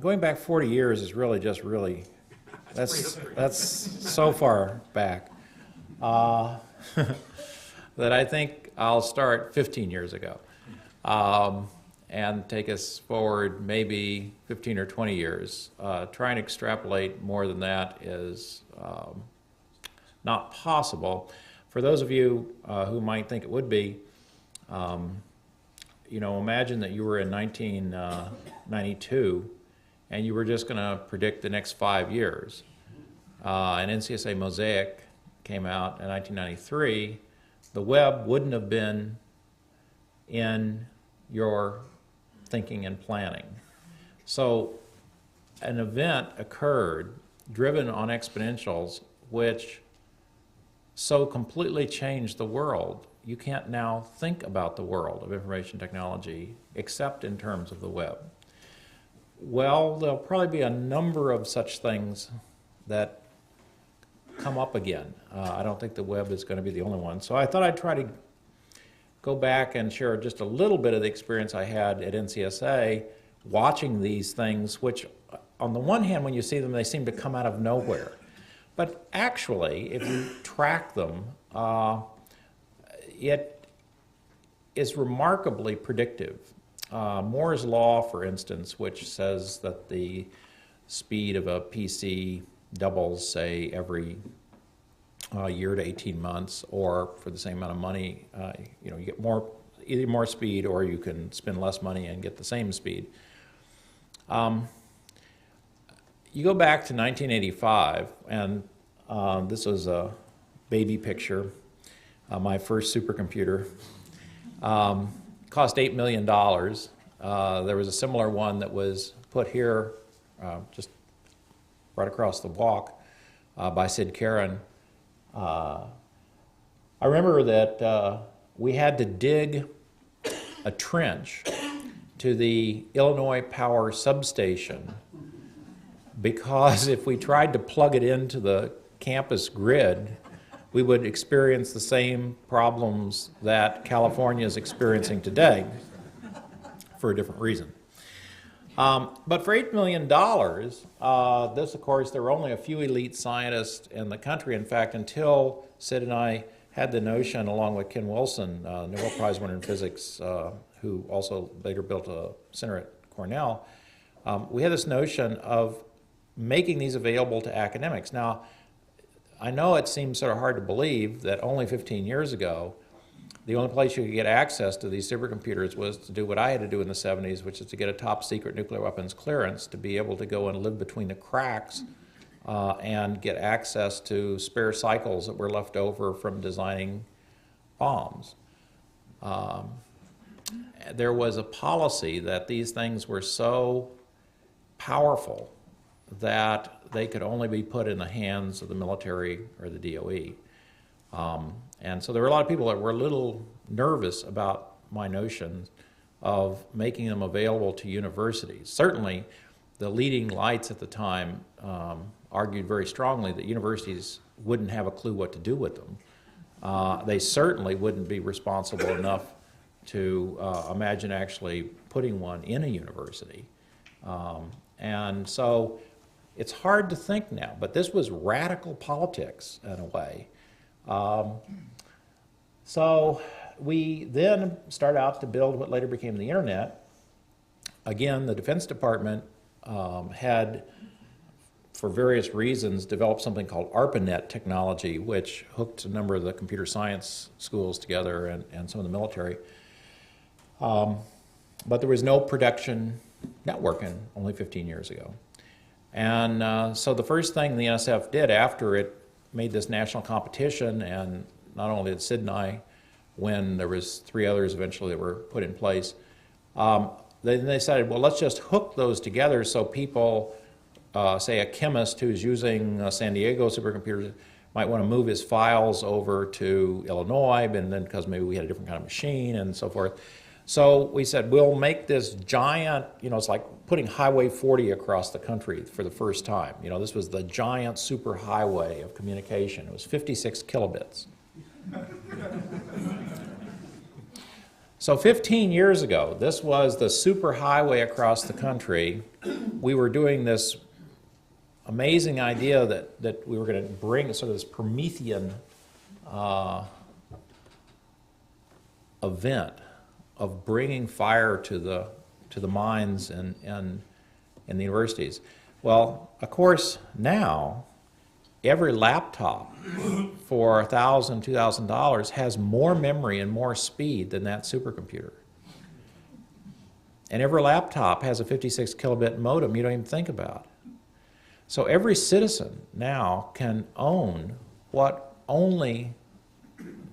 going back 40 years is really just that's so far back that I think I'll start 15 years ago and take us forward maybe 15 or 20 years. Trying to extrapolate more than that is not possible. For those of you who might think it would be, you know, imagine that you were in 1992 and you were just going to predict the next 5 years. And NCSA Mosaic came out in 1993. The web wouldn't have been in your thinking and planning. So an event occurred driven on exponentials which so completely changed the world. You can't now think about the world of information technology except in terms of the web. Well, there'll probably be a number of such things that come up again. I don't think the web is going to be the only one. So I thought I'd try to go back and share just a little bit of the experience I had at NCSA watching these things, which on the one hand, when you see them, they seem to come out of nowhere. But actually, if you track them, it is remarkably predictive. Moore's law, for instance, which says that the speed of a PC doubles, say, every year to 18 months, or for the same amount of money, you know, you get either more speed or you can spend less money and get the same speed. You go back to 1985, and this was a baby picture, my first supercomputer. Cost $8 million. There was a similar one that was put here, just right across the walk, by Sid Karen. I remember that we had to dig a trench to the Illinois Power substation because if we tried to plug it into the campus grid, we would experience the same problems that California is experiencing today for a different reason. But for $8 million, this, of course, there were only a few elite scientists in the country. In fact, until Sid and I had the notion, along with Ken Wilson, Nobel Prize winner in physics, who also later built a center at Cornell, we had this notion of making these available to academics. Now, I know it seems sort of hard to believe that only 15 years ago, the only place you could get access to these supercomputers was to do what I had to do in the 70s, which is to get a top secret nuclear weapons clearance to be able to go and live between the cracks and get access to spare cycles that were left over from designing bombs. There was a policy that these things were so powerful that they could only be put in the hands of the military or the DOE. And so there were a lot of people that were a little nervous about my notion of making them available to universities. Certainly, the leading lights at the time argued very strongly that universities wouldn't have a clue what to do with them. They certainly wouldn't be responsible enough to imagine actually putting one in a university. And so it's hard to think now, but this was radical politics in a way. So we then start out to build what later became the internet. Again, the Defense Department had, for various reasons, developed something called ARPANET technology, which hooked a number of the computer science schools together and some of the military. But there was no production networking only 15 years ago. And so the first thing the NSF did after it made this national competition, and not only did Sid and I win, there was 3 others eventually that were put in place, then they decided, well, let's just hook those together so people, say a chemist who's using a San Diego supercomputer might want to move his files over to Illinois, and then because maybe we had a different kind of machine and so forth. So we said, we'll make this giant, you know, it's like putting Highway 40 across the country for the first time. You know, this was the giant super highway of communication. It was 56 kilobits. So 15 years ago, this was the super highway across the country we were doing this amazing idea that we were going to bring sort of this Promethean event of bringing fire to the minds and the universities. Well, of course, now every laptop for $1,000, $2,000 has more memory and more speed than that supercomputer. And every laptop has a 56 kilobit modem you don't even think about. So every citizen now can own what only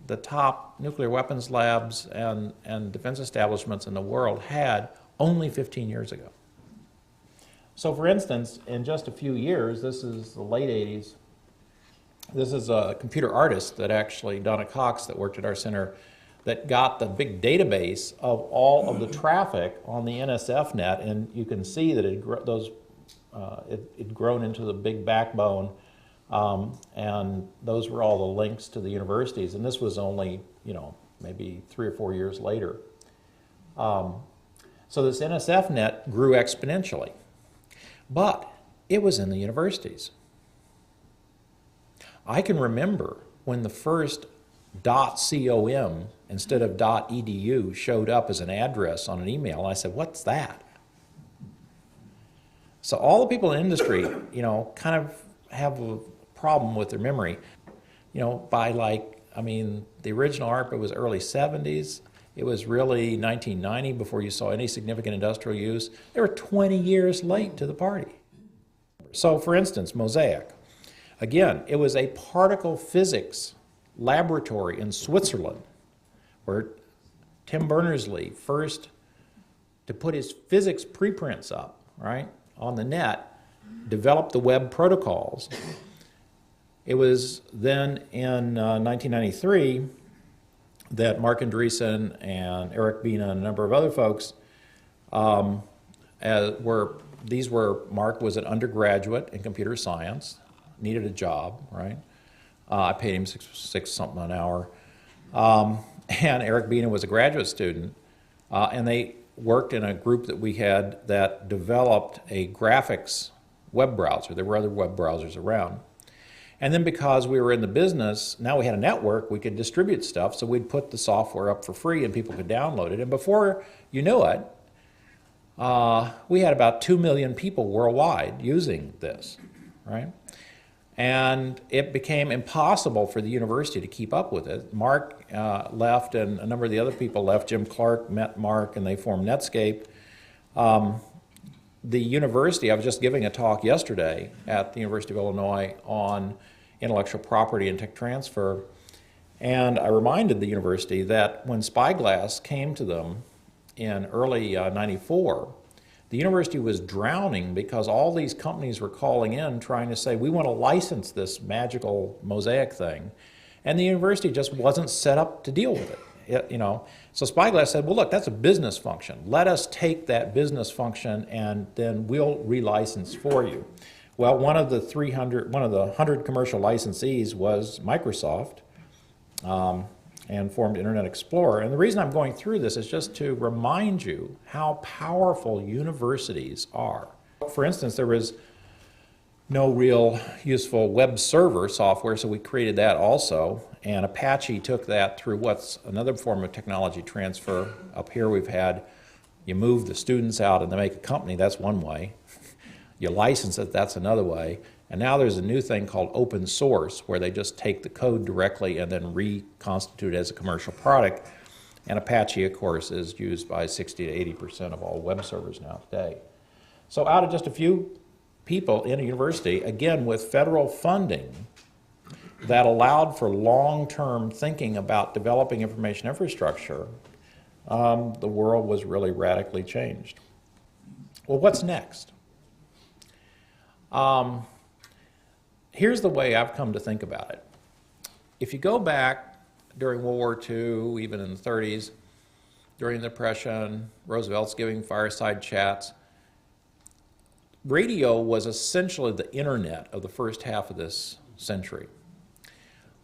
the top nuclear weapons labs and defense establishments in the world had only 15 years ago. So for instance, in just a few years, this is the late 80s, this is a computer artist that actually, Donna Cox, that worked at our center, that got the big database of all of the traffic on the NSFNET, and you can see that it'd grown into the big backbone, and those were all the links to the universities, and this was only, maybe 3 or 4 years later. So this NSFNET grew exponentially, but it was in the universities. I can remember when the first .com instead of .edu showed up as an address on an email, and I said, what's that? So all the people in industry, kind of have a problem with their memory. By the original ARPA was early 70s. It was really 1990 before you saw any significant industrial use. They were 20 years late to the party. So for instance, Mosaic. Again, it was a particle physics laboratory in Switzerland where Tim Berners-Lee first, to put his physics preprints up, right, on the net, developed the web protocols. It was then in 1993 that Mark Andreessen and Eric Bina and a number of other folks Mark was an undergraduate in computer science, needed a job, right? I paid him six something an hour. And Eric Bina was a graduate student, and they worked in a group that we had that developed a graphics web browser. There were other web browsers around. And then because we were in the business, now we had a network, we could distribute stuff, so we'd put the software up for free and people could download it. And before you knew it, we had about 2 million people worldwide using this, right? And it became impossible for the university to keep up with it. Mark left and a number of the other people left. Jim Clark met Mark and they formed Netscape. The university, I was just giving a talk yesterday at the University of Illinois on intellectual property and tech transfer, and I reminded the university that when Spyglass came to them in early '94, the university was drowning because all these companies were calling in trying to say, we want to license this magical Mosaic thing, and the university just wasn't set up to deal with it. So Spyglass said, well, look, that's a business function. Let us take that business function and then we'll relicense for you. Well, one of the 100 commercial licensees was Microsoft, and formed Internet Explorer. And the reason I'm going through this is just to remind you how powerful universities are. For instance, there was no real useful web server software, so we created that also. And Apache took that through what's another form of technology transfer. Up here we've had, you move the students out and they make a company, that's one way. You license it, that's another way. And now there's a new thing called open source, where they just take the code directly and then reconstitute it as a commercial product. And Apache, of course, is used by 60 to 80% of all web servers now today. So out of just a few people in a university, again with federal funding that allowed for long-term thinking about developing information infrastructure, the world was really radically changed. Well, what's next? Here's the way I've come to think about it. If you go back during World War II, even in the 30s, during the Depression, Roosevelt's giving fireside chats, radio was essentially the internet of the first half of this century.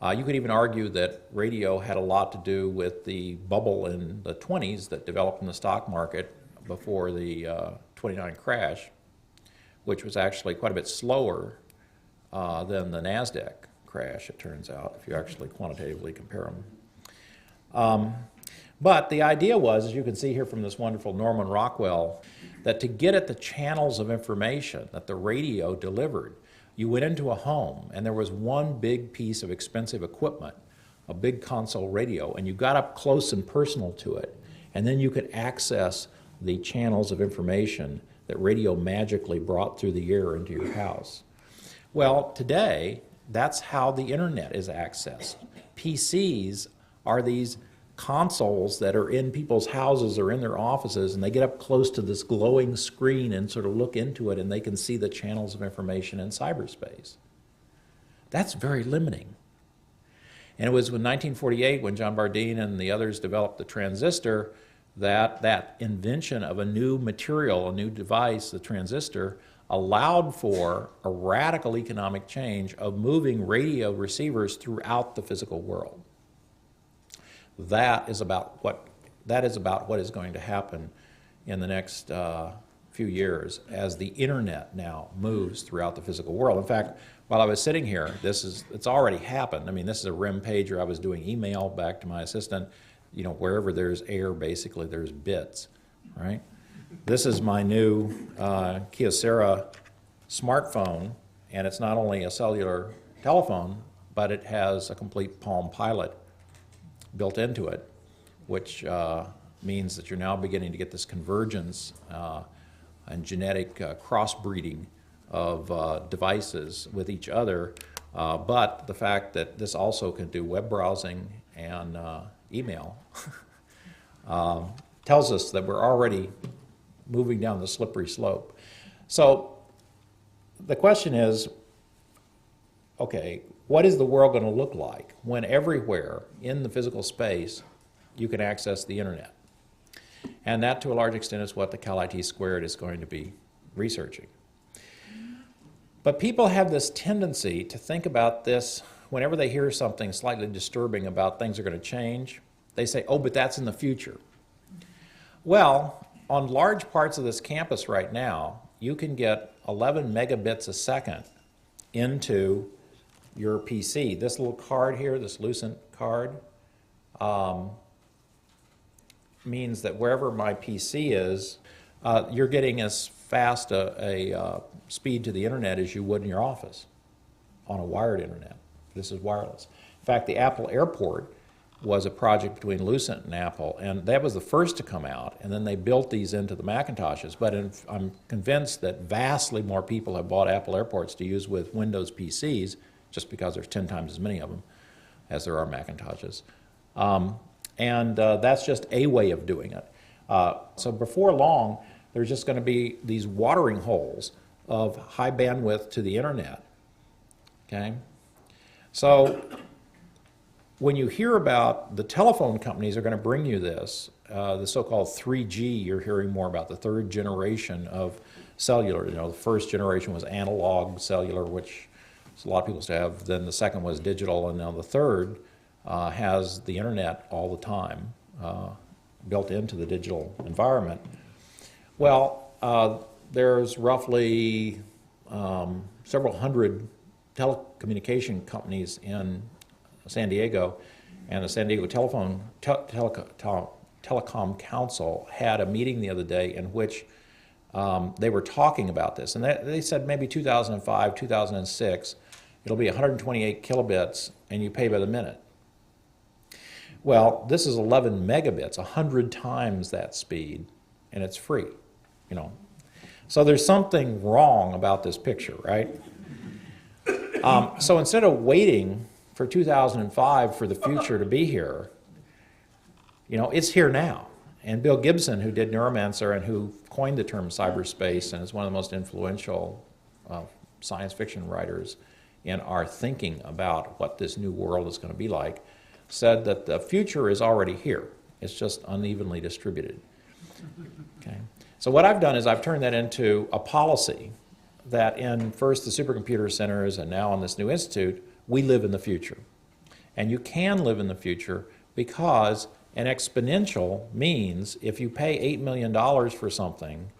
You could even argue that radio had a lot to do with the bubble in the 20s that developed in the stock market before the '29 crash. which was actually quite a bit slower than the NASDAQ crash, it turns out, if you actually quantitatively compare them. But the idea was, as you can see here from this wonderful Norman Rockwell, that to get at the channels of information that the radio delivered, you went into a home and there was one big piece of expensive equipment, a big console radio, and you got up close and personal to it, and then you could access the channels of information that radio magically brought through the air into your house. Well, today, that's how the internet is accessed. PCs are these consoles that are in people's houses or in their offices, and they get up close to this glowing screen and sort of look into it, and they can see the channels of information in cyberspace. That's very limiting. And it was in 1948 when John Bardeen and the others developed the transistor that invention of a new material, a new device, the transistor, allowed for a radical economic change of moving radio receivers throughout the physical world. That is about what is going to happen in the next few years as the internet now moves throughout the physical world. In fact, while I was sitting here, it's already happened. I mean, this is a RIM pager. I was doing email back to my assistant. You know, wherever there's air, basically there's bits, right? This is my new Kyocera smartphone, and it's not only a cellular telephone, but it has a complete Palm Pilot built into it, which means that you're now beginning to get this convergence and genetic crossbreeding of devices with each other, but the fact that this also can do web browsing and email tells us that we're already moving down the slippery slope. So the question is, okay, what is the world going to look like when everywhere in the physical space you can access the internet? And that, to a large extent, is what the Cal IT Squared is going to be researching. But people have this tendency to think about this whenever they hear something slightly disturbing about things are going to change. They say, oh, but that's in the future. Well, on large parts of this campus right now, you can get 11 megabits a second into your PC. This little card here, this Lucent card, means that wherever my PC is, you're getting as fast a speed to the internet as you would in your office on a wired internet. This is wireless. In fact, the Apple Airport was a project between Lucent and Apple, and that was the first to come out, and then they built these into the Macintoshes. But I'm convinced that vastly more people have bought Apple Airports to use with Windows PCs, just because there's 10 times as many of them as there are Macintoshes. And that's just a way of doing it. So before long, there's just going to be these watering holes of high bandwidth to the internet. Okay? So when you hear about the telephone companies are going to bring you this, the so-called 3G, you're hearing more about the third generation of cellular. You know, the first generation was analog cellular, which a lot of people still have. Then the second was digital, and now the third has the internet all the time built into the digital environment. Well, there's roughly several hundred telecommunication companies in San Diego, and the San Diego Telecom Council had a meeting the other day in which they were talking about this, and they said maybe 2005, 2006, it'll be 128 kilobits, and you pay by the minute. Well, this is 11 megabits, 100 times that speed, and it's free, you know. So there's something wrong about this picture, right? So instead of waiting for 2005 for the future to be here, you know, it's here now. And Bill Gibson, who did Neuromancer and who coined the term cyberspace and is one of the most influential science fiction writers in our thinking about what this new world is going to be like, said that the future is already here. It's just unevenly distributed. Okay. So what I've done is I've turned that into a policy that in first the supercomputer centers and now in this new institute, we live in the future. And you can live in the future because an exponential means if you pay $8 million for something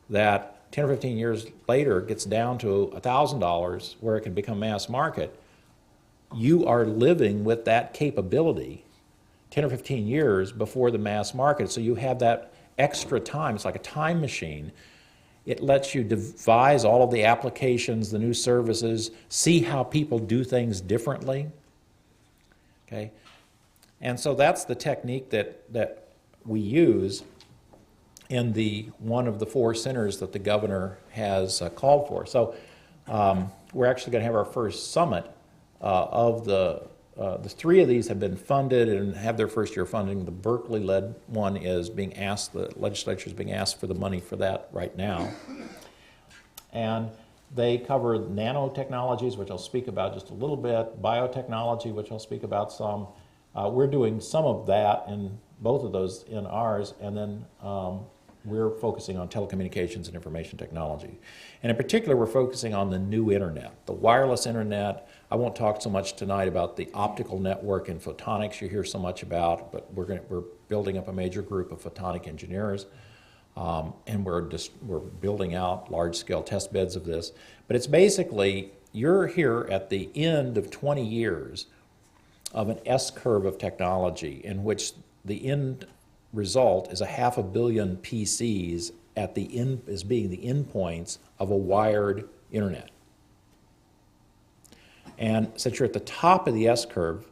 that 10 or 15 years later gets down to $1,000 where it can become mass market, you are living with that capability 10 or 15 years before the mass market. So you have that extra time. It's like a time machine. It lets you devise all of the applications, the new services, see how people do things differently. Okay? And so that's the technique that we use in one of the 4 centers that the governor has called for. So we're actually going to have our first summit of the 3 of these have been funded and have their first year funding. The Berkeley-led one is being asked, the legislature is being asked for the money for that right now. And they cover nanotechnologies, which I'll speak about just a little bit, biotechnology, which I'll speak about some. We're doing some of that in both of those in ours, and then we're focusing on telecommunications and information technology. And in particular, we're focusing on the new internet, the wireless internet. I won't talk so much tonight about the optical network and photonics you hear so much about, but we're building up a major group of photonic engineers, and we're building out large-scale test beds of this. But it's basically, you're here at the end of 20 years of an S-curve of technology in which the end result is 500 million PCs at the end, as being the endpoints of a wired internet. And since you're at the top of the S-curve,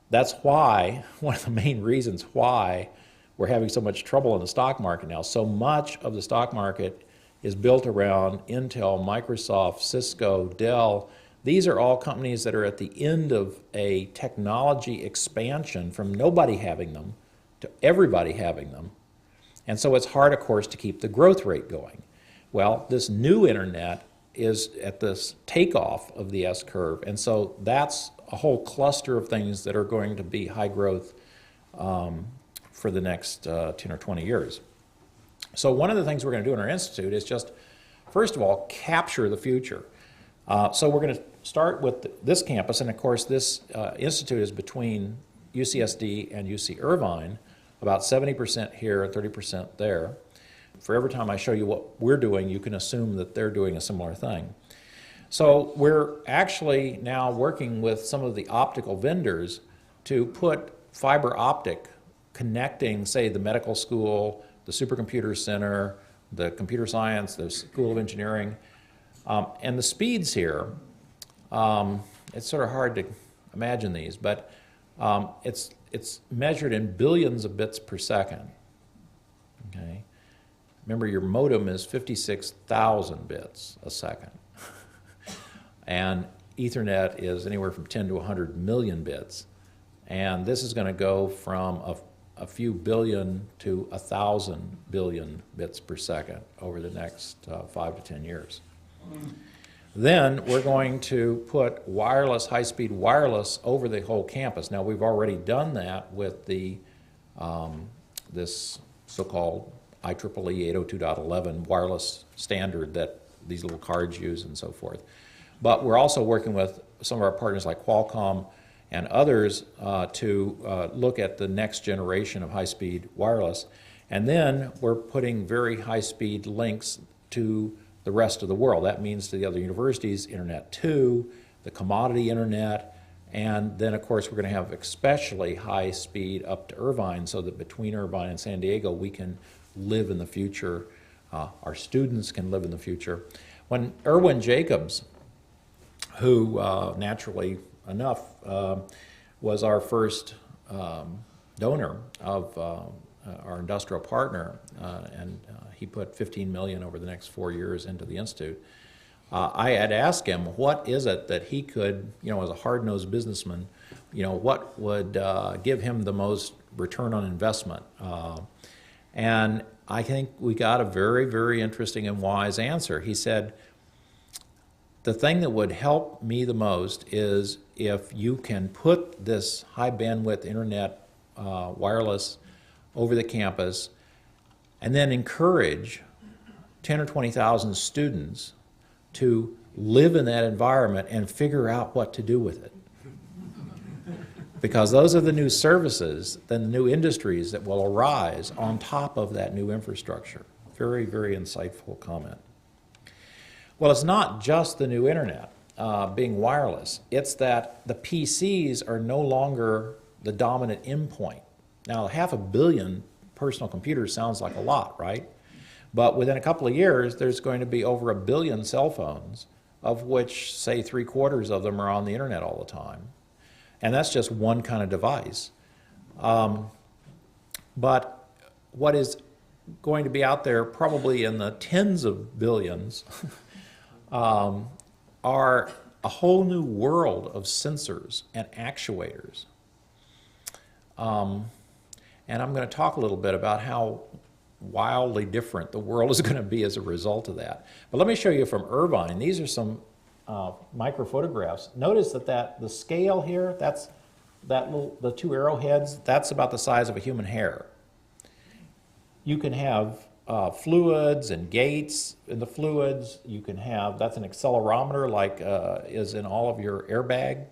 that's why, one of the main reasons why we're having so much trouble in the stock market now. So much of the stock market is built around Intel, Microsoft, Cisco, Dell. These are all companies that are at the end of a technology expansion from nobody having them to everybody having them. And so it's hard, of course, to keep the growth rate going. Well, this new internet is at this takeoff of the S-curve, and so that's a whole cluster of things that are going to be high growth for the next 10 or 20 years. So one of the things we're going to do in our institute is just, first of all, capture the future. So we're going to start with this campus, and of course this institute is between UCSD and UC Irvine, about 70% here and 30% there. For every time I show you what we're doing, you can assume that they're doing a similar thing. So we're actually now working with some of the optical vendors to put fiber optic connecting, say, the medical school, the Supercomputer Center, the computer science, the School of Engineering. And the speeds here, it's sort of hard to imagine these, but it's measured in billions of bits per second. Okay? Remember, your modem is 56,000 bits a second. And Ethernet is anywhere from 10 to 100 million bits. And this is going to go from a few billion to 1,000 billion bits per second over the next 5 to 10 years. Then we're going to put wireless, high-speed wireless over the whole campus. Now, we've already done that with the this so-called IEEE 802.11 wireless standard that these little cards use and so forth. But we're also working with some of our partners like Qualcomm and others to look at the next generation of high-speed wireless. And then we're putting very high-speed links to the rest of the world. That means to the other universities, Internet 2, the commodity Internet, and then, of course, we're going to have especially high speed up to Irvine so that between Irvine and San Diego, we can live in the future. Our students can live in the future. When Erwin Jacobs, who naturally enough was our first donor of our industrial partner, and he put $15 million over the next 4 years into the institute. I had asked him, what is it that he could, as a hard-nosed businessman, what would give him the most return on investment? And I think we got a very, very interesting and wise answer. He said, the thing that would help me the most is if you can put this high bandwidth internet wireless over the campus and then encourage 10 or 20,000 students to live in that environment and figure out what to do with it. Because those are the new services, the new industries that will arise on top of that new infrastructure. Very, very insightful comment. Well, it's not just the new internet being wireless. It's that the PCs are no longer the dominant endpoint. Now, 500 million personal computers sounds like a lot, right? But within a couple of years, there's going to be over 1 billion cell phones, of which, say, 3/4 of them are on the internet all the time. And that's just one kind of device. But what is going to be out there, probably in the tens of billions, are a whole new world of sensors and actuators. And I'm going to talk a little bit about how wildly different the world is going to be as a result of that. But let me show you from Irvine. These are some microphotographs. Notice that the scale here, that's the 2 arrowheads, that's about the size of a human hair. You can have fluids and gates in the fluids. You can have, that's an accelerometer like is in all of your airbag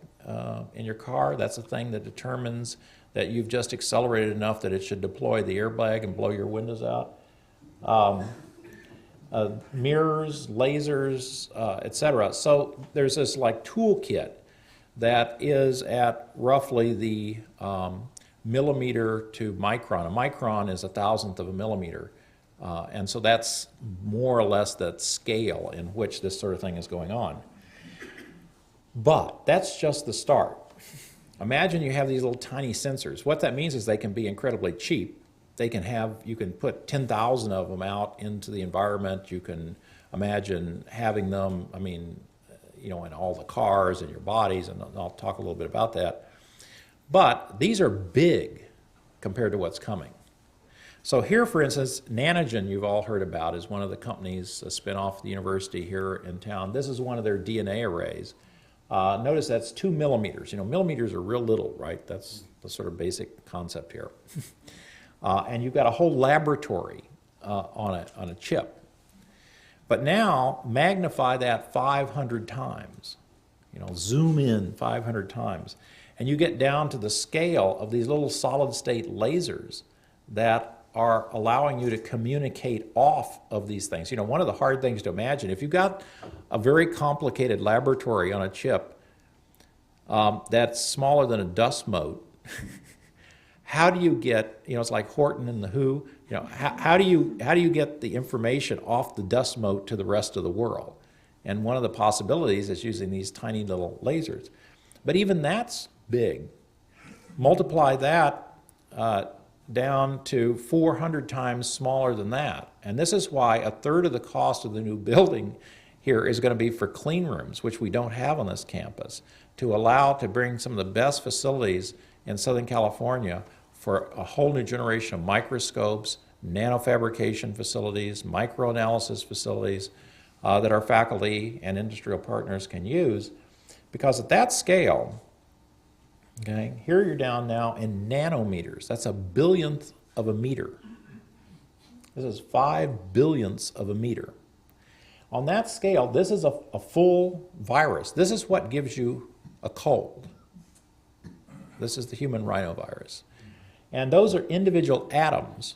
in your car. That's a thing that determines that you've just accelerated enough that it should deploy the airbag and blow your windows out. Mirrors, lasers, etc. So there's this like toolkit that is at roughly the millimeter to micron. A micron is 1,000th of a millimeter. And so that's more or less that scale in which this sort of thing is going on. But that's just the start. Imagine you have these little tiny sensors. What that means is they can be incredibly cheap. They can have, you can put 10,000 of them out into the environment. You can imagine having them, I mean, you know, in all the cars and your bodies, and I'll talk a little bit about that. But these are big compared to what's coming. So here, for instance, Nanogen, you've all heard about, is one of the companies, a spin-off of the university here in town. This is one of their DNA arrays. Notice that's 2 millimeters. You know, millimeters are real little, right? That's the sort of basic concept here. And you've got a whole laboratory on a chip. But now magnify that 500 times. You know, zoom in 500 times. And you get down to the scale of these little solid-state lasers that are allowing you to communicate off of these things. You know, one of the hard things to imagine, if you've got a very complicated laboratory on a chip that's smaller than a dust mote, how do you get, you know, it's like Horton and the Who, you know, how do you get the information off the dust mote to the rest of the world? And one of the possibilities is using these tiny little lasers. But even that's big. Multiply that down to 400 times smaller than that. And this is why 1/3 of the cost of the new building here is going to be for clean rooms, which we don't have on this campus, to allow to bring some of the best facilities in Southern California for a whole new generation of microscopes, nanofabrication facilities, microanalysis facilities that our faculty and industrial partners can use. Because at that scale, okay, here you're down now in nanometers. That's 1 billionth of a meter. This is 5 billionths of a meter. On that scale, this is a full virus. This is what gives you a cold. This is the human rhinovirus. And those are individual atoms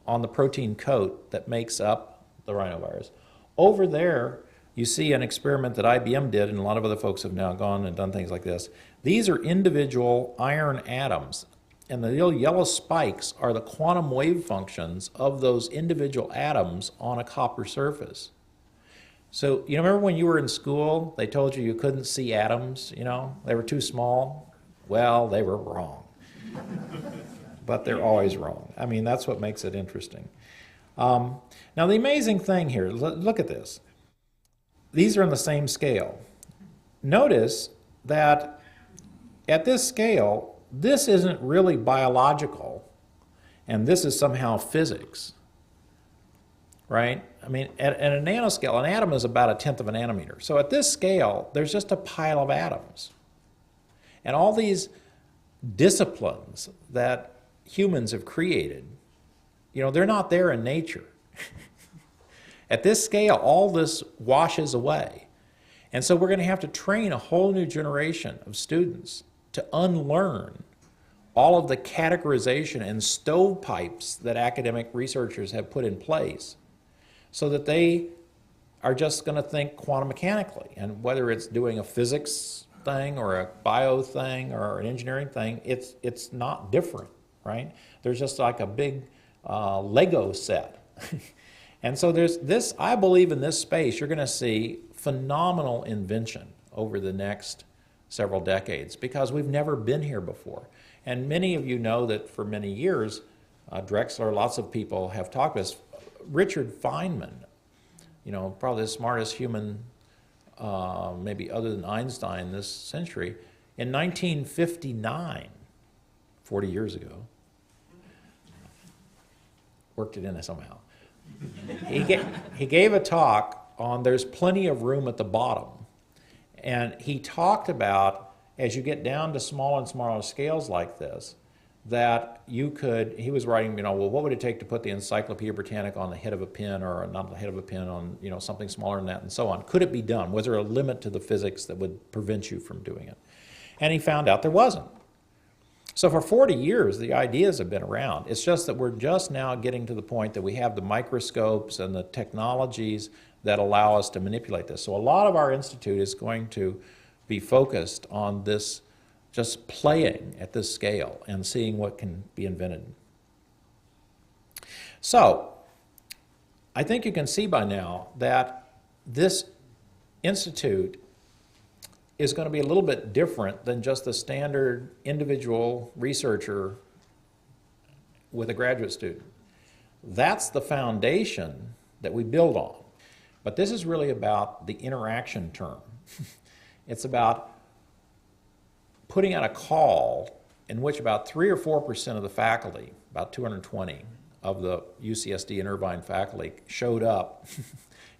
on the protein coat that makes up the rhinovirus. Over there, you see an experiment that IBM did, and a lot of other folks have now gone and done things like this. These are individual iron atoms, and the little yellow spikes are the quantum wave functions of those individual atoms on a copper surface. So, you know, remember when you were in school, they told you couldn't see atoms, you know, they were too small? Well, they were wrong. But they're always wrong. I mean, that's what makes it interesting. Now, the amazing thing here, look at this. These are on the same scale. Notice that at this scale, this isn't really biological, and this is somehow physics, right? I mean, at a nanoscale, an atom is about 1/10 of a nanometer. So at this scale, there's just a pile of atoms. And all these disciplines that humans have created, you know, they're not there in nature. At this scale, all this washes away. And so we're going to have to train a whole new generation of students to unlearn all of the categorization and stovepipes that academic researchers have put in place so that they are just going to think quantum mechanically. And whether it's doing a physics thing or a bio thing or an engineering thing, it's not different, right? There's just like a big Lego set. And so there's this, I believe in this space, you're going to see phenomenal invention over the next several decades because we've never been here before. And many of you know that for many years, Drexler, lots of people have talked about this. Richard Feynman, you know, probably the smartest human, maybe other than Einstein this century, in 1959, 40 years ago, worked it in somehow. He gave a talk on there's plenty of room at the bottom. And he talked about, as you get down to smaller and smaller scales like this, that you could, he was writing, you know, well, what would it take to put the Encyclopedia Britannica on the head of a pen, or not the head of a pen, on, you know, something smaller than that, and so on. Could it be done? Was there a limit to the physics that would prevent you from doing it? And he found out there wasn't. So for 40 years, the ideas have been around. It's just that we're just now getting to the point that we have the microscopes and the technologies that allow us to manipulate this. So a lot of our institute is going to be focused on this, just playing at this scale and seeing what can be invented. So I think you can see by now that this institute is going to be a little bit different than just the standard individual researcher with a graduate student. That's the foundation that we build on. But this is really about the interaction term. It's about putting out a call in which about 3 or 4% of the faculty, about 220 of the UCSD and Irvine faculty, showed up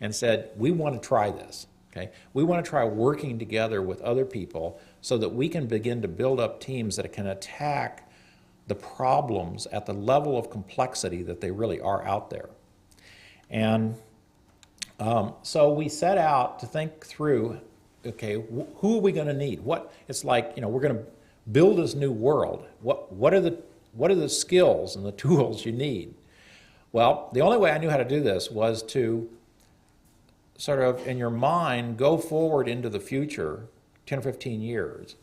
and said, we want to try this. Okay? We want to try working together with other people so that we can begin to build up teams that can attack the problems at the level of complexity that they really are out there. And so we set out to think through, okay, who are we going to need? What, it's like, you know, we're going to build this new world. What are the skills and the tools you need? Well, the only way I knew how to do this was to sort of, in your mind, go forward into the future, 10 or 15 years.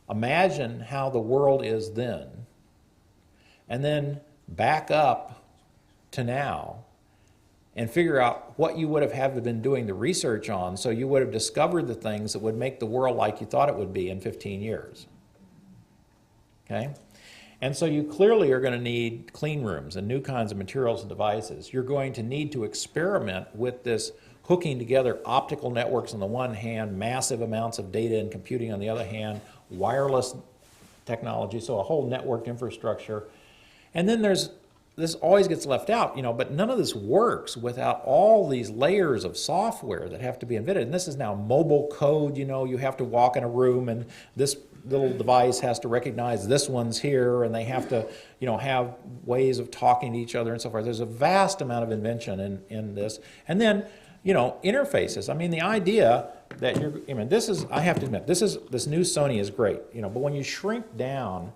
Imagine how the world is then, and then back up to now and figure out what you would have had to been doing the research on, so you would have discovered the things that would make the world like you thought it would be in 15 years. Okay? And so you clearly are going to need clean rooms and new kinds of materials and devices. You're going to need to experiment with this hooking together optical networks on the one hand, massive amounts of data and computing on the other hand, wireless technology, so a whole networked infrastructure. And then there's, this always gets left out, you know, but none of this works without all these layers of software that have to be invented. And this is now mobile code, you know, you have to walk in a room and this little device has to recognize this one's here, and they have to, you know, have ways of talking to each other and so forth. There's a vast amount of invention in this. And then, you know, interfaces. I mean, the idea that you're, I mean, this is, I have to admit, this new Sony is great, you know, but when you shrink down,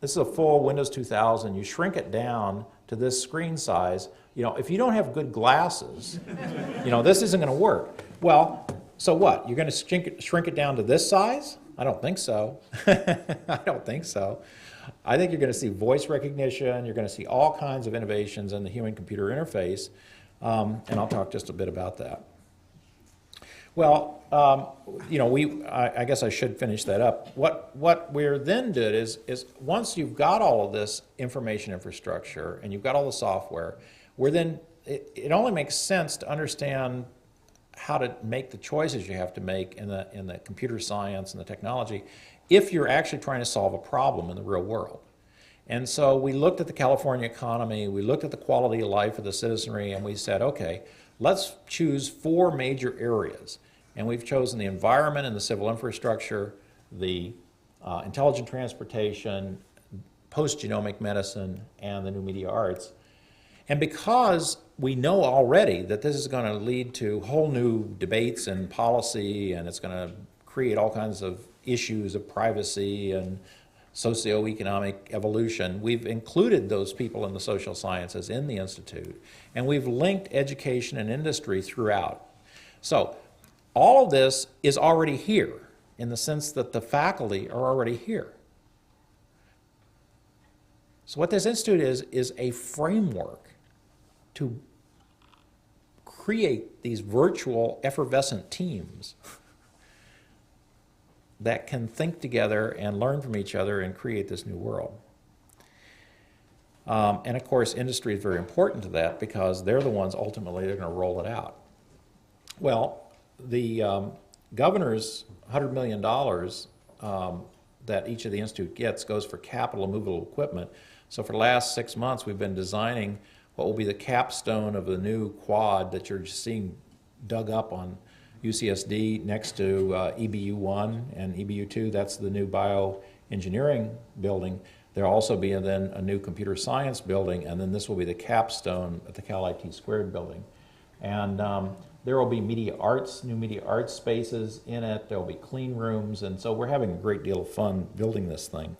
this is a full Windows 2000, you shrink it down to this screen size, you know, if you don't have good glasses, you know, this isn't going to work. Well, so what? You're going to shrink it down to this size? I don't think so. I don't think so. I think you're going to see voice recognition, you're going to see all kinds of innovations in the human-computer interface, and I'll talk just a bit about that. Well, you know, I guess I should finish that up. What we then did is once you've got all of this information infrastructure and you've got all the software, it only makes sense to understand how to make the choices you have to make in the computer science and the technology if you're actually trying to solve a problem in the real world. And so we looked at the California economy, we looked at the quality of life of the citizenry, and we said, okay, let's choose 4 major areas. And we've chosen the environment and the civil infrastructure, the intelligent transportation, post-genomic medicine, and the new media arts. And because we know already that this is going to lead to whole new debates and policy, and it's going to create all kinds of issues of privacy and socioeconomic evolution. We've included those people in the social sciences in the Institute, and we've linked education and industry throughout. So all of this is already here in the sense that the faculty are already here. So what this institute is a framework to create these virtual effervescent teams that can think together and learn from each other and create this new world. And of course, industry is very important to that because they're the ones ultimately that are going to roll it out. Well, the governor's $100 million that each of the institute gets goes for capital and movable equipment. So for the last 6 months, we've been designing what will be the capstone of the new quad that you're seeing dug up on UCSD next to EBU1 and EBU2. That's the new bioengineering building. There'll also be then a new computer science building, and then this will be the capstone at the Cal IT Squared building. And there will be media arts, new media arts spaces in it. There will be clean rooms, and so we're having a great deal of fun building this thing.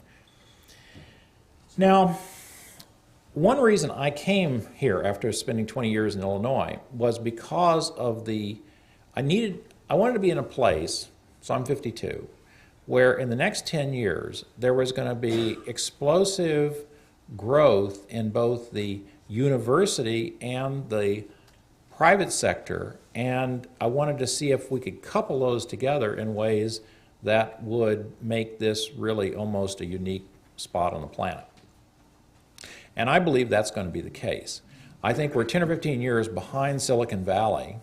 Now, one reason I came here after spending 20 years in Illinois was because of I wanted to be in a place, so I'm 52, where in the next 10 years there was going to be explosive growth in both the university and the private sector, and I wanted to see if we could couple those together in ways that would make this really almost a unique spot on the planet. And I believe that's going to be the case. I think we're 10 or 15 years behind Silicon Valley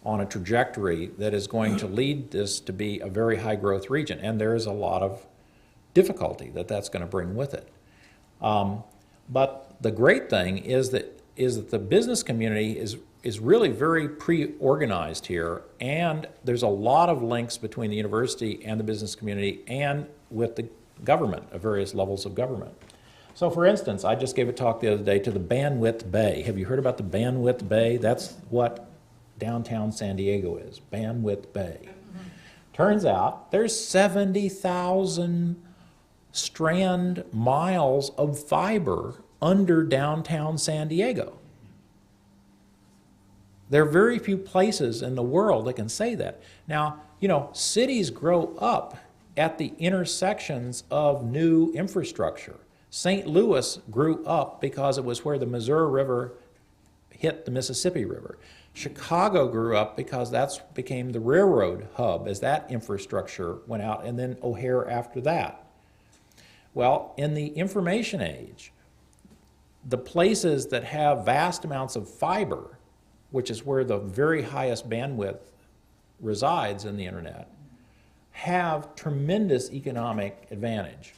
on a trajectory that is going to lead this to be a very high growth region, and there is a lot of difficulty that that's going to bring with it. But the great thing is that the business community is really very pre-organized here, and there's a lot of links between the university and the business community and with the government, at various levels of government. So for instance, I just gave a talk the other day to the Bandwidth Bay. Have you heard about the Bandwidth Bay? That's what downtown San Diego is, Bandwidth Bay. Turns out there's 70,000 strand miles of fiber under downtown San Diego. There are very few places in the world that can say that. Now, you know, cities grow up at the intersections of new infrastructure. St. Louis grew up because it was where the Missouri River hit the Mississippi River. Chicago grew up because that became the railroad hub as that infrastructure went out, and then O'Hare after that. Well, in the information age, the places that have vast amounts of fiber, which is where the very highest bandwidth resides in the internet, have tremendous economic advantage.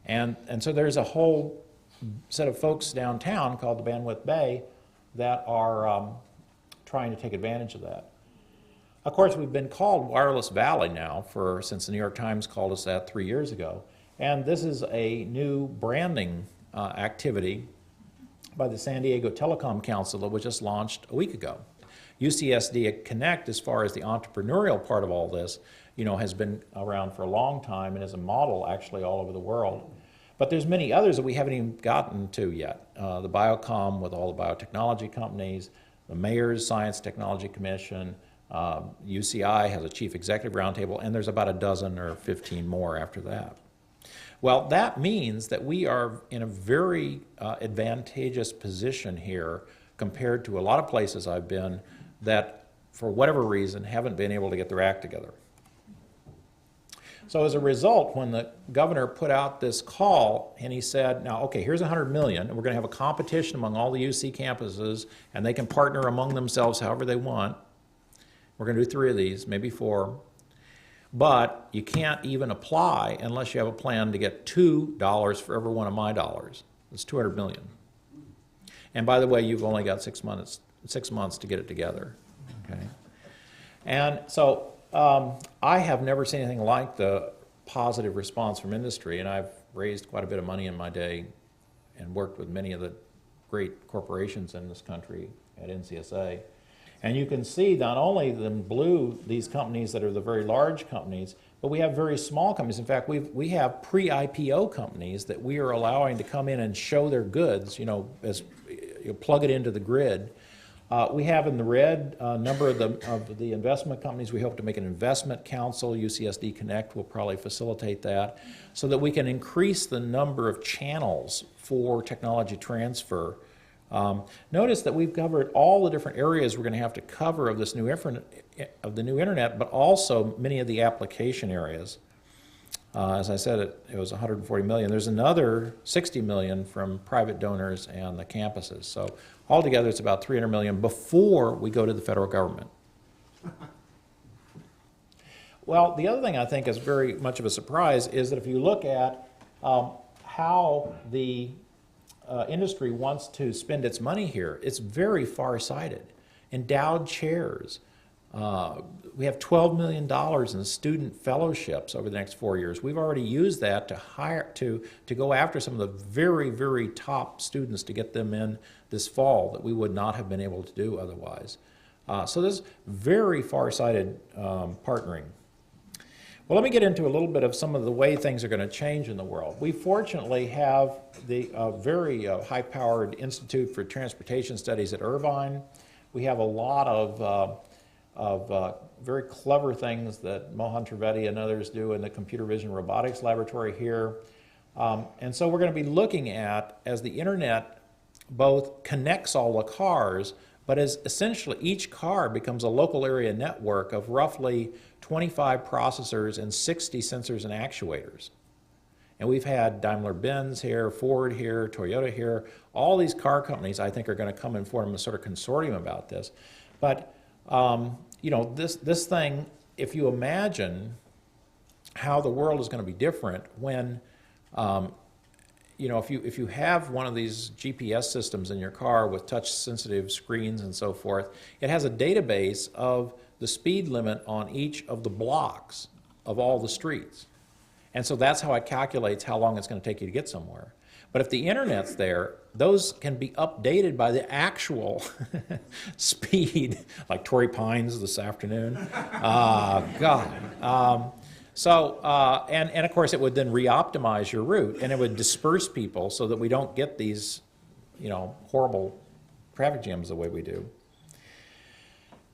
And so there's a whole set of folks downtown called the Bandwidth Bay that are trying to take advantage of that. Of course, we've been called Wireless Valley now since the New York Times called us that 3 years ago. And this is a new branding activity by the San Diego Telecom Council that was just launched a week ago. UCSD Connect, as far as the entrepreneurial part of all this, you know, has been around for a long time and is a model actually all over the world. But there's many others that we haven't even gotten to yet. The Biocom with all the biotechnology companies, the Mayor's Science Technology Commission, UCI has a chief executive roundtable, and there's about a dozen or 15 more after that. Well, that means that we are in a very advantageous position here compared to a lot of places I've been that, for whatever reason, haven't been able to get their act together. So as a result, when the governor put out this call and he said, now, okay, here's $100 million, and we're going to have a competition among all the UC campuses, and they can partner among themselves however they want. We're going to do 3 of these, maybe 4. But you can't even apply unless you have a plan to get $2 for every one of my dollars. It's $200 million. And by the way, you've only got 6 months to get it together. Okay? And so I have never seen anything like the positive response from industry, and I've raised quite a bit of money in my day and worked with many of the great corporations in this country at NCSA. And you can see not only in blue these companies that are the very large companies, but we have very small companies. In fact, we have pre-IPO companies that we are allowing to come in and show their goods, as you plug it into the grid. We have in the red a number of the investment companies. We hope to make an investment council. UCSD Connect will probably facilitate that so that we can increase the number of channels for technology transfer. Notice that we've covered all the different areas we're going to have to cover of this new internet, but also many of the application areas. As I said, it was 140 million. There's another 60 million from private donors and the campuses. So altogether, it's about 300 million before we go to the federal government. Well, the other thing I think is very much of a surprise is that if you look at how the industry wants to spend its money here, it's very far-sighted. Endowed chairs. We have $12 million in student fellowships over the next 4 years. We've already used that to go after some of the very, very top students to get them in this fall that we would not have been able to do otherwise. So this is very far-sighted partnering. Well, let me get into a little bit of some of the way things are going to change in the world. We fortunately have the very high-powered Institute for Transportation Studies at Irvine. We have a lot of very clever things that Mohan Trivedi and others do in the computer vision robotics laboratory here. And so we're going to be looking at, as the internet both connects all the cars, but as essentially each car becomes a local area network of roughly 25 processors and 60 sensors and actuators. And we've had Daimler-Benz here, Ford here, Toyota here. All these car companies, I think, are going to come and form a sort of consortium about this. But this thing, if you imagine how the world is going to be different when, if you have one of these GPS systems in your car with touch-sensitive screens and so forth, it has a database of the speed limit on each of the blocks of all the streets. And so that's how it calculates how long it's going to take you to get somewhere. But if the internet's there, those can be updated by the actual speed, like Torrey Pines this afternoon. God. And of course, it would then re-optimize your route, and it would disperse people so that we don't get these, horrible traffic jams the way we do.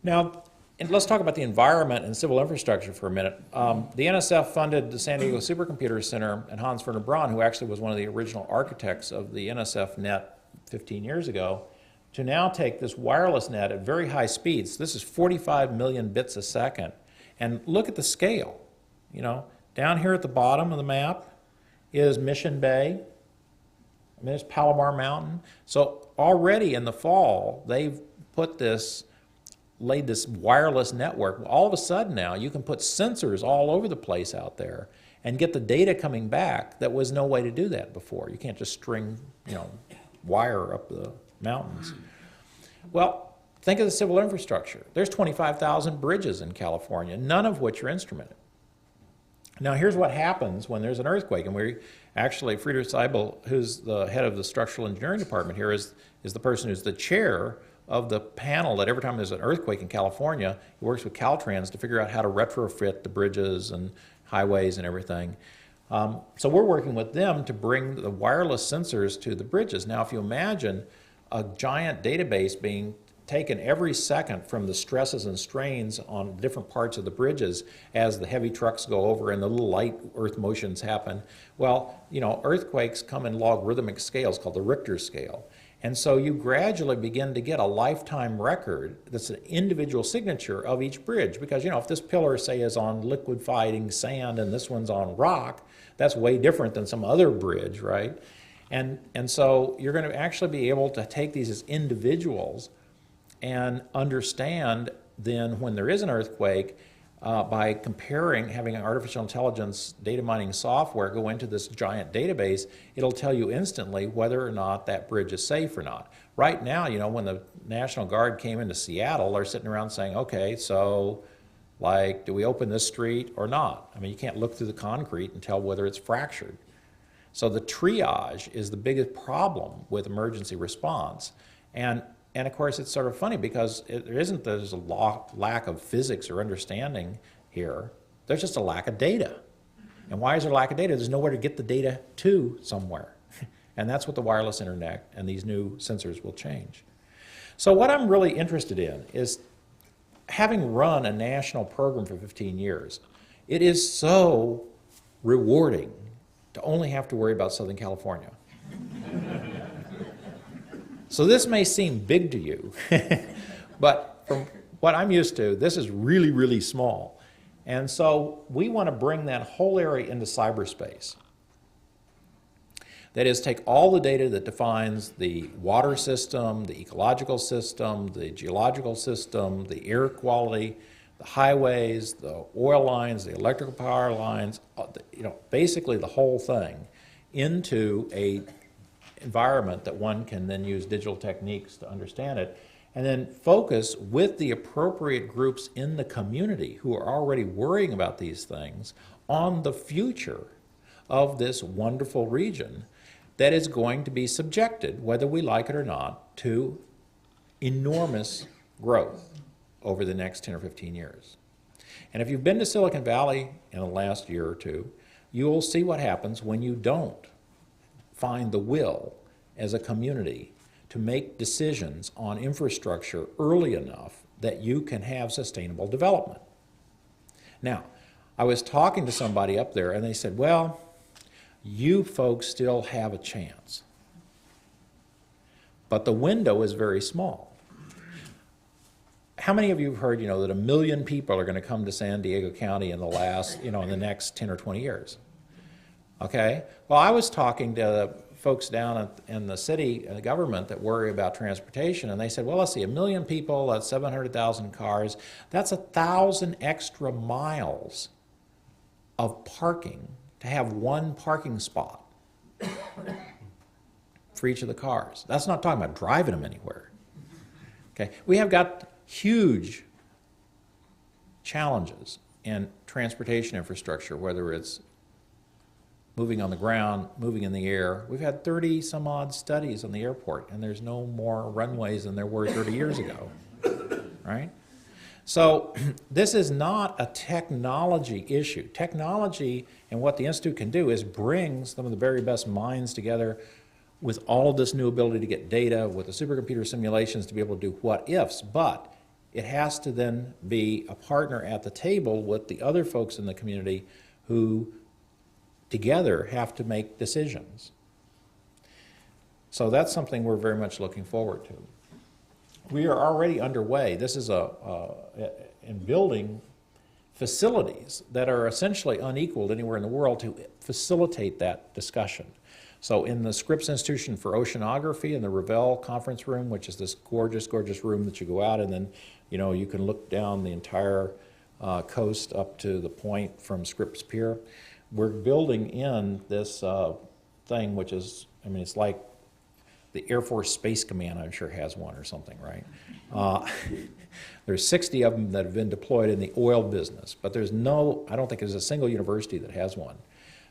Now, and let's talk about the environment and civil infrastructure for a minute. The NSF funded the San Diego Supercomputer Center and Hans Werner Braun, who actually was one of the original architects of the NSFNET 15 years ago, to now take this wireless net at very high speeds. This is 45 million bits a second. And look at the scale. Down here at the bottom of the map is Mission Bay. There's Palomar Mountain. So already in the fall, they've laid this wireless network. All of a sudden now, you can put sensors all over the place out there and get the data coming back. That was no way to do that before. You can't just string, wire up the mountains. Well, think of the civil infrastructure. There's 25,000 bridges in California, none of which are instrumented. Now, here's what happens when there's an earthquake. And Friedrich Seibel, who's the head of the structural engineering department here, is the person who's the chair of the panel that every time there's an earthquake in California, he works with Caltrans to figure out how to retrofit the bridges and highways and everything. So we're working with them to bring the wireless sensors to the bridges. Now, if you imagine a giant database being taken every second from the stresses and strains on different parts of the bridges as the heavy trucks go over and the little light earth motions happen, well, earthquakes come in logarithmic scales called the Richter scale. And so you gradually begin to get a lifetime record that's an individual signature of each bridge. Because, if this pillar, say, is on liquefying sand and this one's on rock, that's way different than some other bridge, right? And so you're going to actually be able to take these as individuals and understand then when there is an earthquake, by having an artificial intelligence data mining software go into this giant database, it'll tell you instantly whether or not that bridge is safe or not. Right now, when the National Guard came into Seattle, they're sitting around saying, okay, so do we open this street or not? I mean, you can't look through the concrete and tell whether it's fractured. So the triage is the biggest problem with emergency response. And of course, it's sort of funny because there's a lack of physics or understanding here. There's just a lack of data. And why is there a lack of data? There's nowhere to get the data to somewhere. And that's what the wireless internet and these new sensors will change. So what I'm really interested in is, having run a national program for 15 years, it is so rewarding to only have to worry about Southern California. So this may seem big to you, but from what I'm used to, this is really, really small. And so we want to bring that whole area into cyberspace. That is, take all the data that defines the water system, the ecological system, the geological system, the air quality, the highways, the oil lines, the electrical power lines, basically the whole thing, into a environment that one can then use digital techniques to understand it, and then focus with the appropriate groups in the community who are already worrying about these things on the future of this wonderful region that is going to be subjected, whether we like it or not, to enormous growth over the next 10 or 15 years. And if you've been to Silicon Valley in the last year or two, you'll see what happens when you don't find the will as a community to make decisions on infrastructure early enough that you can have sustainable development. Now, I was talking to somebody up there and they said, well, you folks still have a chance. But the window is very small. How many of you have heard, that 1 million people are going to come to San Diego County in the next 10 or 20 years? Okay? Well, I was talking to folks down in the city government that worry about transportation, and they said, well, let's see, 1 million people, that's 700,000 cars, that's 1,000 extra miles of parking to have one parking spot for each of the cars. That's not talking about driving them anywhere. Okay? We have got huge challenges in transportation infrastructure, whether it's moving on the ground, moving in the air. We've had 30 some odd studies on the airport, and there's no more runways than there were 30 years ago, right? So this is not a technology issue. Technology and what the Institute can do is bring some of the very best minds together with all of this new ability to get data, with the supercomputer simulations to be able to do what-ifs, but it has to then be a partner at the table with the other folks in the community who together have to make decisions. So that's something we're very much looking forward to. We are already underway. This is in building facilities that are essentially unequaled anywhere in the world to facilitate that discussion. So in the Scripps Institution for Oceanography in the Revelle Conference Room, which is this gorgeous, gorgeous room that you go out and then you can look down the entire coast up to the point from Scripps Pier. We're building in this thing, which is, it's like the Air Force Space Command, I'm sure, has one or something, right? There's 60 of them that have been deployed in the oil business, but I don't think there's a single university that has one.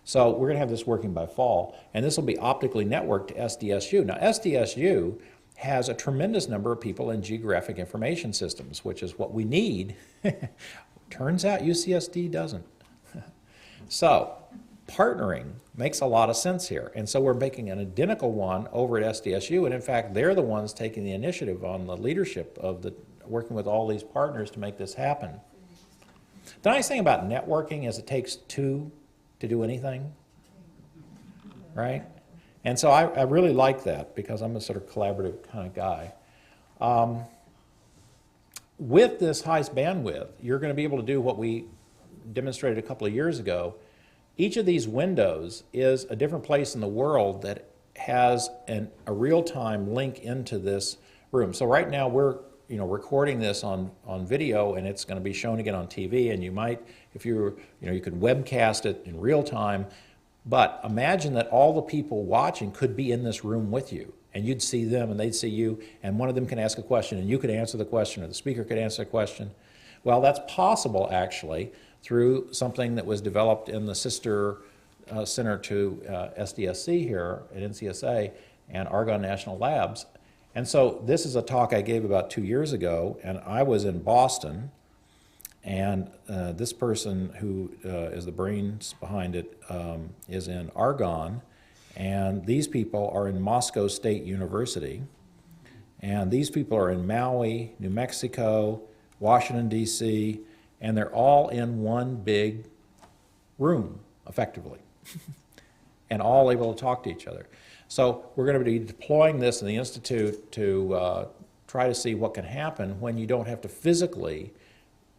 So we're going to have this working by fall, and this will be optically networked to SDSU. Now, SDSU has a tremendous number of people in geographic information systems, which is what we need. Turns out UCSD doesn't. So partnering makes a lot of sense here. And so we're making an identical one over at SDSU, and in fact, they're the ones taking the initiative on the leadership of working with all these partners to make this happen. The nice thing about networking is it takes two to do anything, right? And so I really like that because I'm a sort of collaborative kind of guy. With this highest bandwidth, you're going to be able to do what we demonstrated a couple of years ago. Each of these windows is a different place in the world that has a real-time link into this room. So right now we're recording this on video, and it's going to be shown again on TV, and you might, if you could webcast it in real time, but imagine that all the people watching could be in this room with you, and you'd see them and they'd see you, and one of them can ask a question and you could answer the question, or the speaker could answer a question. Well, that's possible actually through something that was developed in the sister center to SDSC here at NCSA and Argonne National Labs. And so this is a talk I gave about 2 years ago, and I was in Boston, And this person who is the brains behind it is in Argonne, and these people are in Moscow State University, and these people are in Maui, New Mexico, Washington, D.C., and they're all in one big room, effectively, and all able to talk to each other. So we're going to be deploying this in the Institute to try to see what can happen when you don't have to physically,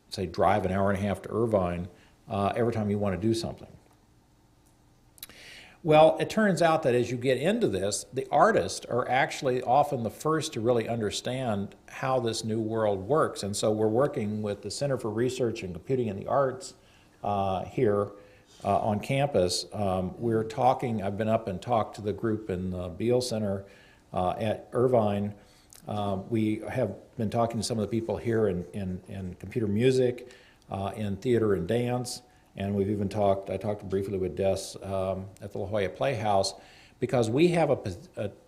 say, drive an hour and a half to Irvine every time you want to do something. Well, it turns out that as you get into this, the artists are actually often the first to really understand how this new world works. And so we're working with the Center for Research in Computing and the Arts here on campus. We're talking, I've been up and talked to the group in the Beale Center at Irvine. We have been talking to some of the people here in computer music, in theater and dance. And we've even talked, I talked briefly with Des at the La Jolla Playhouse, because we have a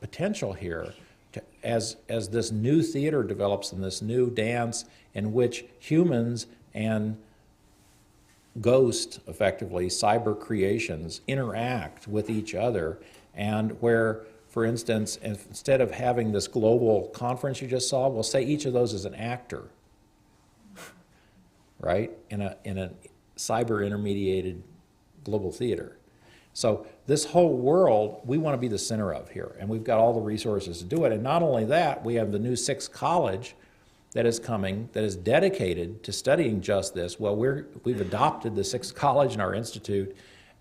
potential here to, as this new theater develops and this new dance in which humans and ghosts, effectively, cyber creations, interact with each other, and where, for instance, instead of having this global conference you just saw, we'll say each of those is an actor, right, in a cyber intermediated global theater. So this whole world we want to be the center of here, and we've got all the resources to do it. And not only that, we have the new 6th college that is coming that is dedicated to studying just this. Well, we've adopted the 6th college in our institute,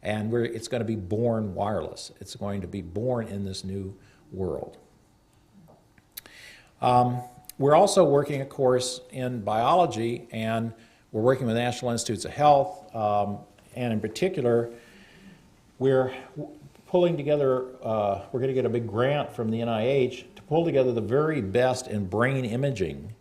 and it's going to be born wireless. It's going to be born in this new world. We're also working, of course, in biology, and we're working with National Institutes of Health, and in particular, we're pulling together, we're going to get a big grant from the NIH to pull together the very best in brain imaging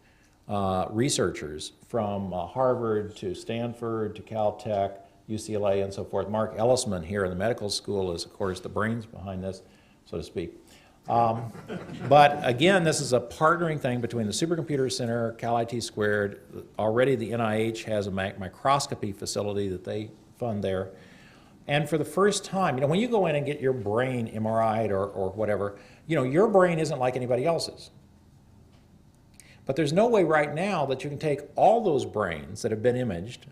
researchers from Harvard to Stanford to Caltech, UCLA, and so forth. Mark Ellisman here in the medical school is, of course, the brains behind this, so to speak. But again, this is a partnering thing between the Supercomputer Center, Cal IT Squared. Already the NIH has a microscopy facility that they fund there. And for the first time, you know, when you go in and get your brain MRI'd or whatever, you know, your brain isn't like anybody else's. But there's no way right now that you can take all those brains that have been imaged,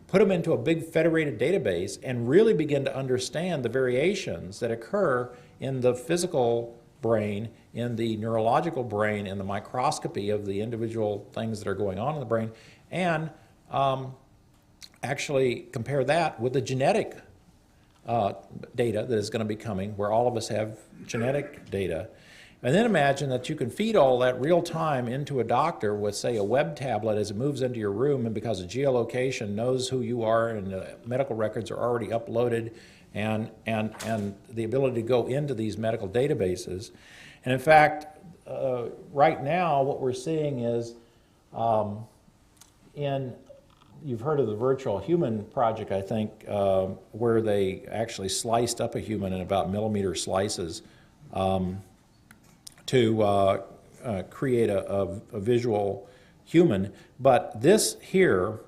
put them into a big federated database, and really begin to understand the variations that occur in the physical brain, in the neurological brain, in the microscopy of the individual things that are going on in the brain, and actually compare that with the genetic data that is going to be coming, where all of us have genetic data. And then imagine that you can feed all that real time into a doctor with, say, a web tablet as it moves into your room, and because of geolocation knows who you are and the medical records are already uploaded, and the ability to go into these medical databases. And in fact, right now what we're seeing is you've heard of the Virtual Human Project, I think, where they actually sliced up a human in about millimeter slices to create a visual human. But this here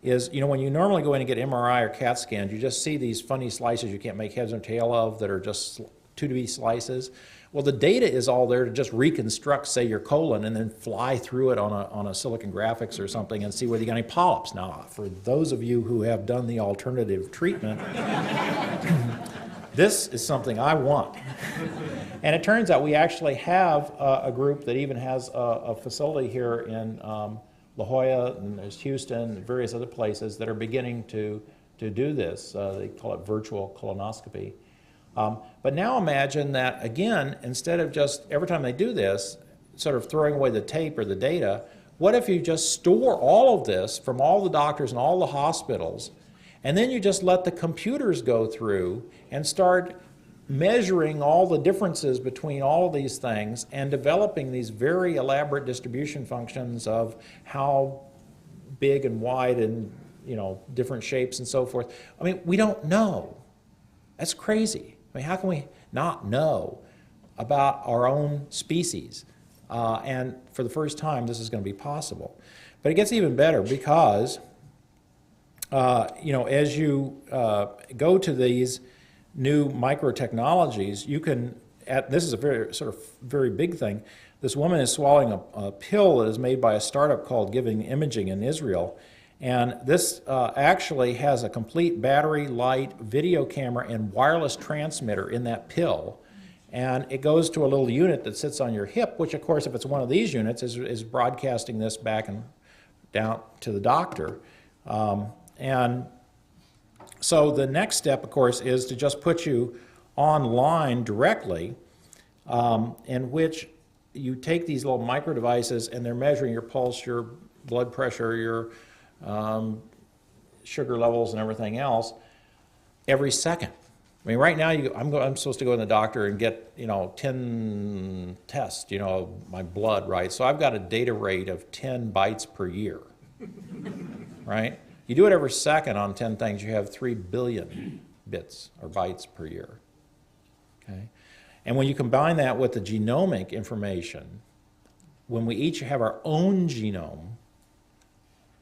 is, you know, when you normally go in and get MRI or CAT scans, you just see these funny slices you can't make heads or tail of that are just 2D slices. Well, the data is all there to just reconstruct, say, your colon and then fly through it on a silicon graphics or something and see whether you got any polyps. Now, for those of you who have done the alternative treatment, this is something I want. And it turns out we actually have a group that even has a facility here in La Jolla, and there's Houston, and various other places that are beginning to do this. They call it virtual colonoscopy. But now imagine that, again, instead of just every time they do this, sort of throwing away the tape or the data, what if you just store all of this from all the doctors and all the hospitals, and then you just let the computers go through and start measuring all the differences between all of these things and developing these very elaborate distribution functions of how big and wide and, you know, different shapes and so forth. I mean, we don't know. That's crazy. I mean, how can we not know about our own species? And for the first time, this is going to be possible. But it gets even better because as you go to these new microtechnologies, you can, this is a very big thing. This woman is swallowing a pill that is made by a startup called Giving Imaging in Israel. And this actually has a complete battery, light, video camera, and wireless transmitter in that pill. And it goes to a little unit that sits on your hip, which, of course, if it's one of these units, is broadcasting this back and down to the doctor. And so the next step, of course, is to just put you online directly, in which you take these little micro devices and they're measuring your pulse, your blood pressure, your sugar levels and everything else every second. I mean, right now I'm supposed to go to the doctor and get 10 tests, my blood, right? So I've got a data rate of 10 bytes per year, right? You do it every second on 10 things, you have 3 billion bits or bytes per year, okay? And when you combine that with the genomic information, when we each have our own genome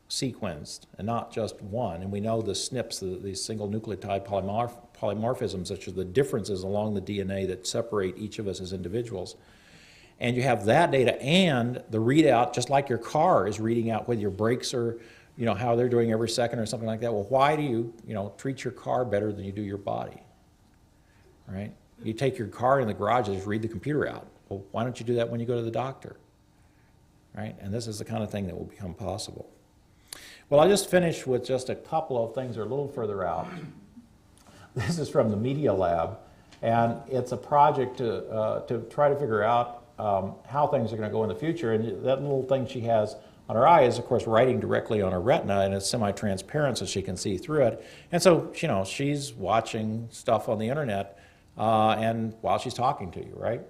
sequenced and not just one, and we know the SNPs, these single nucleotide polymorphisms, which are the differences along the DNA that separate each of us as individuals, and you have that data and the readout, just like your car is reading out whether your brakes are, how they're doing every second or something like that. Well, why do you, treat your car better than you do your body, right? You take your car in the garage and just read the computer out. Well, why don't you do that when you go to the doctor, right? And this is the kind of thing that will become possible. Well, I just finished with just a couple of things that are a little further out. This is from the Media Lab, and it's a project to try to figure out how things are going to go in the future. And that little thing she has on her eye is, of course, writing directly on her retina, and it's semi-transparent so she can see through it. And so, she's watching stuff on the internet and while she's talking to you, right?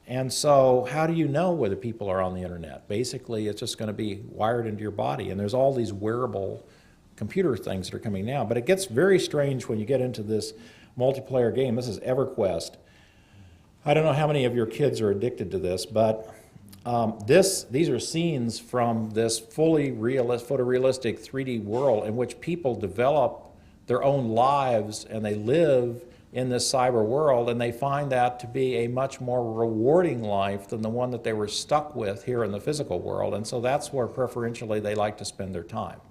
And so how do you know whether people are on the internet? Basically, it's just going to be wired into your body. And there's all these wearable computer things that are coming now. But it gets very strange when you get into this multiplayer game. This is EverQuest. I don't know how many of your kids are addicted to this, but these are scenes from this fully photorealistic 3D world in which people develop their own lives and they live in this cyber world, and they find that to be a much more rewarding life than the one that they were stuck with here in the physical world, and so that's where preferentially they like to spend their time.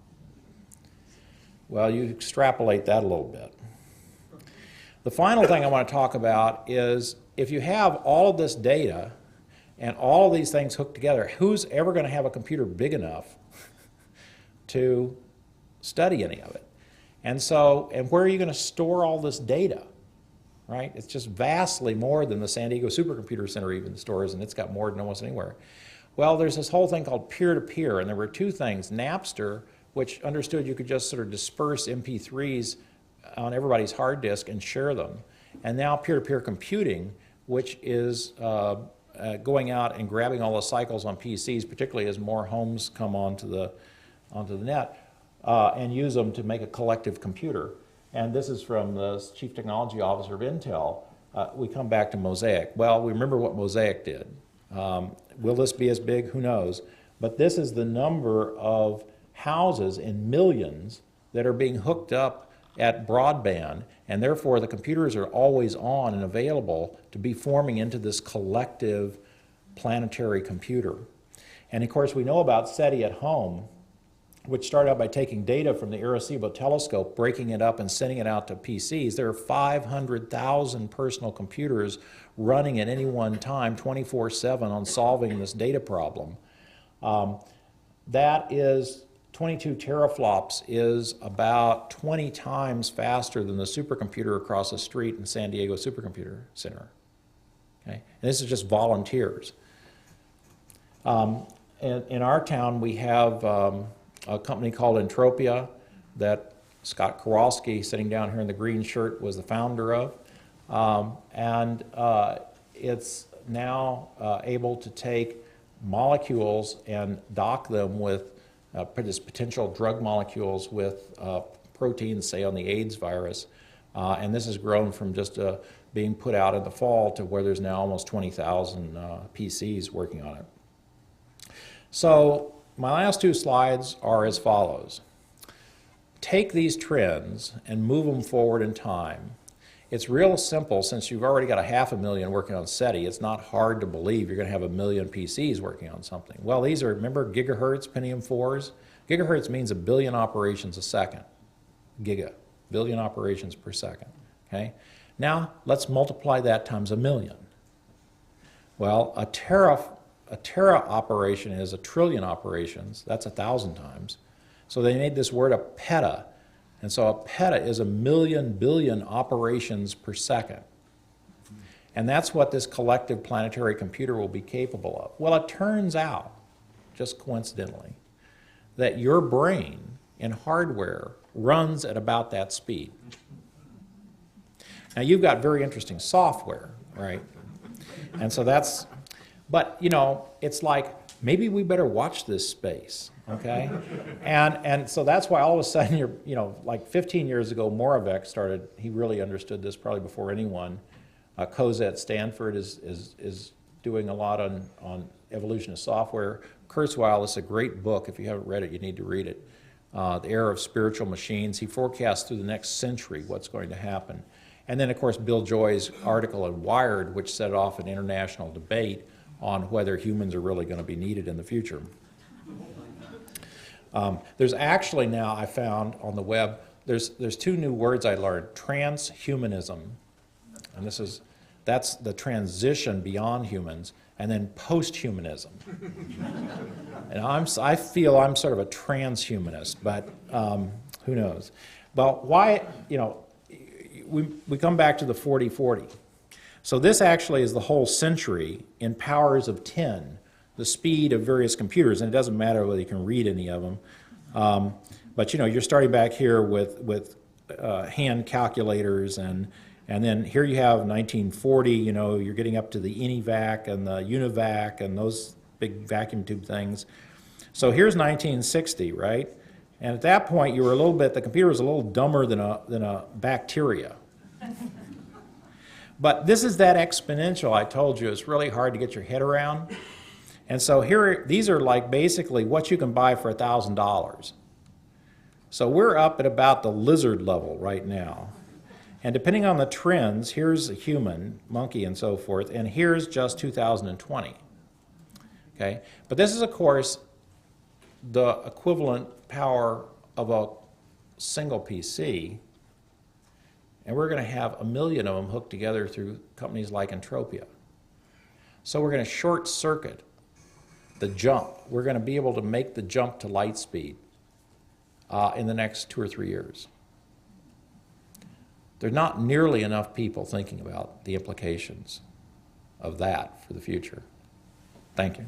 Well, you extrapolate that a little bit. The final thing I want to talk about is if you have all of this data and all of these things hooked together, who's ever going to have a computer big enough to study any of it? And where are you going to store all this data? Right? It's just vastly more than the San Diego Supercomputer Center even stores, and it's got more than almost anywhere. Well, there's this whole thing called peer-to-peer, and there were two things. Napster, which understood you could just sort of disperse MP3s on everybody's hard disk and share them. And now peer-to-peer computing, which is going out and grabbing all the cycles on PCs, particularly as more homes come onto the net, and use them to make a collective computer. And this is from the Chief Technology Officer of Intel. We come back to Mosaic. Well, we remember what Mosaic did. Will this be as big? Who knows? But this is the number of houses in millions that are being hooked up at broadband, and therefore the computers are always on and available to be forming into this collective planetary computer. And of course, we know about SETI Home, which started out by taking data from the Arecibo telescope, breaking it up and sending it out to PCs. There are 500,000 personal computers running at any one time, 24/7, on solving this data problem. That is 22 teraflops is about 20 times faster than the supercomputer across the street in San Diego Supercomputer Center. Okay? And this is just volunteers. In our town, we have a company called Intropia that Scott Kowalski, sitting down here in the green shirt, was the founder of. It's now able to take molecules and dock them with potential drug molecules with proteins, say on the AIDS virus. And this has grown from just being put out in the fall to where there's now almost 20,000 PCs working on it. So my last two slides are as follows. take these trends and move them forward in time. It's real simple since you've already got 500,000 working on SETI. It's not hard to believe you're going to have 1 million PCs working on something. Well, these are, remember, gigahertz, Pentium 4s? Gigahertz means 1 billion operations a second. Giga, billion operations per second. Okay? Now, let's multiply that times 1 million. Well, a tera operation is 1 trillion operations. That's 1,000 times. So they made this word a pettah. And so a pettah is 1 million billion operations per second. And that's what this collective planetary computer will be capable of. Well, it turns out, just coincidentally, that your brain in hardware runs at about that speed. Now, you've got very interesting software, right? And so that's, but, you know, it's like, maybe we better watch this space, okay? And so that's why all of a sudden you're, you know, like 15 years ago, Moravec started, he really understood this probably before anyone. Koza at Stanford is doing a lot on evolution of software. Kurzweil is a great book. If you haven't read it, you need to read it. The Era of Spiritual Machines. He forecasts through the next century what's going to happen. And then, of course, Bill Joy's article in Wired, which set off an international debate on whether humans are really going to be needed in the future. There's actually now, I found on the web, there's 2 new words I learned, transhumanism, and that's the transition beyond humans, and then post-humanism. And I feel I'm sort of a transhumanist, but who knows? Well, why, you know, we come back to the 40-40. So this actually is the whole century in powers of 10, the speed of various computers, and it doesn't matter whether you can read any of them. But you know, you're starting back here with hand calculators, and then here you have 1940, you know, you're getting up to the ENIVAC and the UNIVAC and those big vacuum tube things. So here's 1960, right? And at that point, the computer was a little dumber than a bacteria. But this is that exponential I told you. It's really hard to get your head around. And so here, these are like basically what you can buy for $1,000. So we're up at about the lizard level right now. And depending on the trends, here's a human, monkey, and so forth, and here's just 2020. Okay? But this is, of course, the equivalent power of a single PC, and we're going to have 1 million of them hooked together through companies like Intropia. So we're going to short circuit the jump. We're going to be able to make the jump to light speed in the next 2 or 3 years. There's not nearly enough people thinking about the implications of that for the future. Thank you.